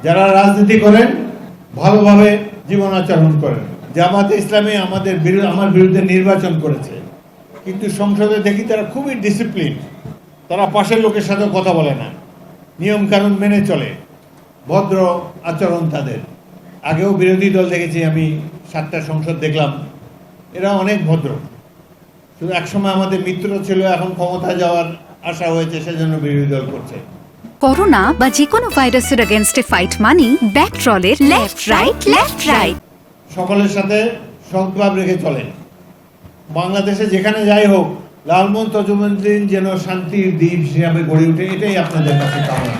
যারা রাজনীতি করেন ভালোভাবে জীবন আচরণ করেন। জামাতে ইসলামী আমার বিরুদ্ধে নির্বাচন করেছে, কিন্তু সংসদে দেখি তারা খুবই ডিসিপ্লিন। তারা পাশের লোকের সাথে কথা বলে না, নিয়ম কানুন মেনে চলে, ভদ্র আচরণ তাদের। আগেও বিরোধী দল দেখেছি আমি, 7টা সংসদ দেখলাম, এরা অনেক ভদ্র। শুধু একসময় আমাদের মিত্র ছিল, এখন ক্ষমতা যাওয়ার আশা হয়েছে, সেজন্য বিরোধী দল করছে। করোনা বা যে কোনো ভাইরাসের এগেইনস্টে ফাইট মানি ব্যাকট্রলের লেফট রাইট। সকলের সাথে সংলাপ রেখে চলেন। বাংলাদেশে যেখানে যাই হোক, লালমোহন তজুমুদ্দিন যেন শান্তির দ্বীপ হিসাবে গড়ে ওঠে, এটাই আপনাদের কাছে কামনা।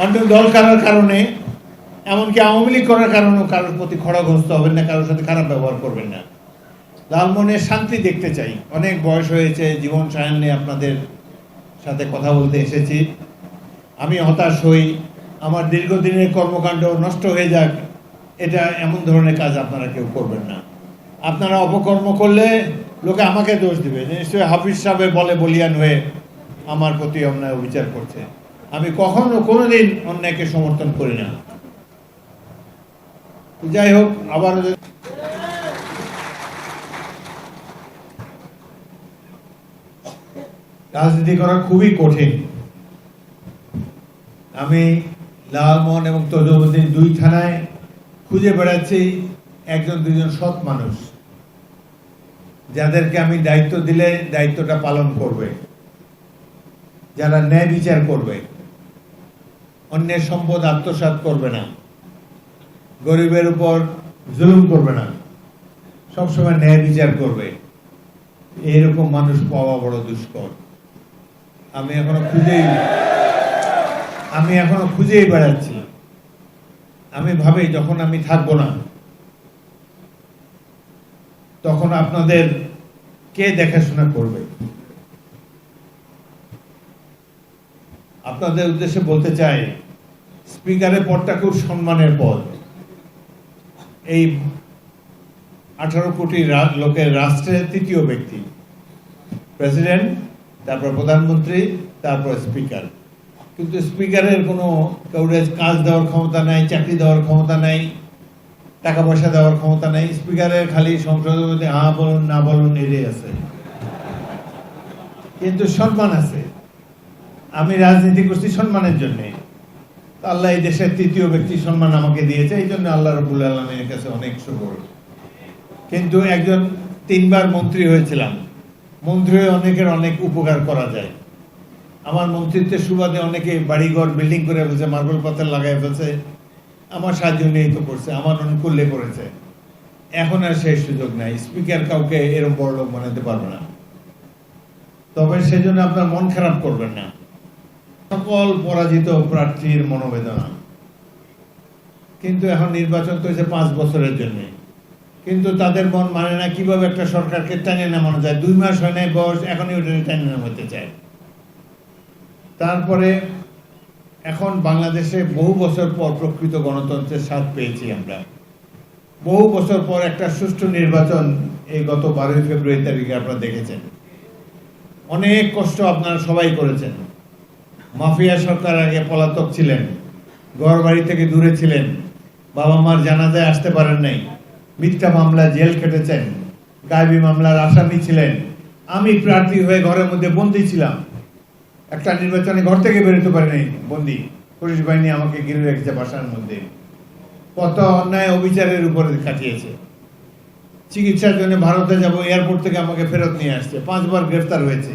অন্য দল করার কারণে, এমনকি আওয়ামী লীগ করার কারণেও কারোর প্রতি খড়গহস্ত হবেন না, কারোর সাথে খারাপ ব্যবহার করবেন না। লালমোহনের শান্তি দেখতে চাই। অনেক বয়স হয়েছে, জীবন সায়ান্নে আপনাদের সাথে কথা বলতে এসেছি। আমি হতাশ হই, আমার দীর্ঘদিনের কর্মকাণ্ড নষ্ট হয়ে যাক, এটা এমন ধরনের কাজ আপনারা কেউ করবেন না। আপনারা অপকর্ম করলে লোকে আমাকে দোষ দিবে, নিশ্চয়ই হাফিজ সাহেব বলে বলিয়ান হয়ে আমার প্রতি অন্যায় বিচার করছে। আমি কখনো কোনোদিন অন্যায়কে সমর্থন করি না। যাই হোক, আবার রাজনীতি করা খুবই কঠিন। আমি লালমোহন এবং তজুমুদ্দিন 2 থানায় খুঁজে বেড়াচ্ছি একজন দুজন সৎ মানুষ, যাদেরকে আমি দায়িত্ব দিলে দায়িত্বটা পালন করবে, যারা ন্যায় বিচার করবে, অন্যের সম্পদ আত্মসাৎ করবে না, গরিবের উপর জুলুম করবে না, সবসময় ন্যায় বিচার করবে। এইরকম মানুষ পাওয়া বড় দুষ্কর। আমি এখনো খুঁজেই বেড়াচ্ছি। আমি ভাবি যখন আমি থাকবো না, তখন আপনাদের কে দেখাশোনা করবে। আপনাদের উদ্দেশ্যে বলতে চাই, স্পিকারের পদটা খুব সম্মানের পদ। এই 18 কোটি লোকের রাষ্ট্রের 3য় ব্যক্তি, প্রেসিডেন্ট, তারপর প্রধানমন্ত্রী, তারপর স্পিকার। কিন্তু স্পিকারের কোনো কাউকে কাজ দেওয়ার ক্ষমতা নাই, চাকরি দেওয়ার ক্ষমতা নাই, টাকা পয়সা দেওয়ার ক্ষমতা নাই। স্পিকারের খালি সংসদের মধ্যে হ্যাঁ বলুন না বলুন এটাই আছে, কিন্তু সম্মান আছে। আমি রাজনীতি করছি সম্মানের জন্যে। আল্লাহ এই দেশের 3য় ব্যক্তি সম্মান আমাকে দিয়েছে, এই জন্য আল্লাহ রাব্বুল আলামিনের কাছে অনেক শুকর। কিন্তু একজন 3 বার মন্ত্রী হয়েছিলাম। মন্ত্রী হয়ে অনেকের অনেক উপকার করা যায়। আমার মন্ত্রিত্বের সুবাদে অনেকে বাড়িঘর বিল্ডিং করে ফেলছে, মার্বেল পাথর লাগাই ফেলছে, আমার সাহায্য নিয়েই তো করছে, আমার অনুকূল্যে করেছে। এখন আর সেই সুযোগ নাই। স্পিকার কাউকে এরকম বড় লোক বানাতে পারবে না। তবে সেজন্য আপনার মন খারাপ করবেন না। সকল পরাজিত প্রার্থীর মনোবেদনা। কিন্তু এখন নির্বাচন তো হয়েছে 5 বছরের জন্য, কিন্তু তাদের মন মানে না কিভাবে একটা সরকারকে টেনে নামানো যায়। 2 মাস হয় নাই বয়স, এখনই ওটা টেনে নামাতে চায়। তারপরে এখন বাংলাদেশে বহু বছর পর প্রকৃত গণতন্ত্রের স্বাদ পেয়েছি আমরা। বহু বছর পর একটা সুষ্ঠু নির্বাচন এই গত 12 ফেব্রুয়ারি তারিখে আপনারা দেখেছেন। অনেক কষ্ট আপনারা সবাই করেছেন। মাফিয়া সরকার আগে পলাতক ছিলেন, ঘর বাড়ি থেকে দূরে ছিলেন, বাবা মার জানাজায় আসতে পারেন নাই, মিথ্যা মামলা জেল খেটেছেন, গায়েবী মামলার আসামি ছিলেন। আমি প্রার্থী হয়ে ঘরের মধ্যে বন্দী ছিলাম। একটা নির্বাচনে ঘর থেকে বেরোতে পারে নাই, বন্দী। পুলিশ বাহিনী আমাকে ঘিরে রেখেছে বাসার মধ্যে। কত অন্যায় অবিচারের উপরে কাটিয়েছে। চিকিৎসার জন্য ভারতে যাব, এয়ারপোর্ট থেকে আমাকে ফেরত নিয়ে আসছে। 5 বার গ্রেফতার হয়েছে।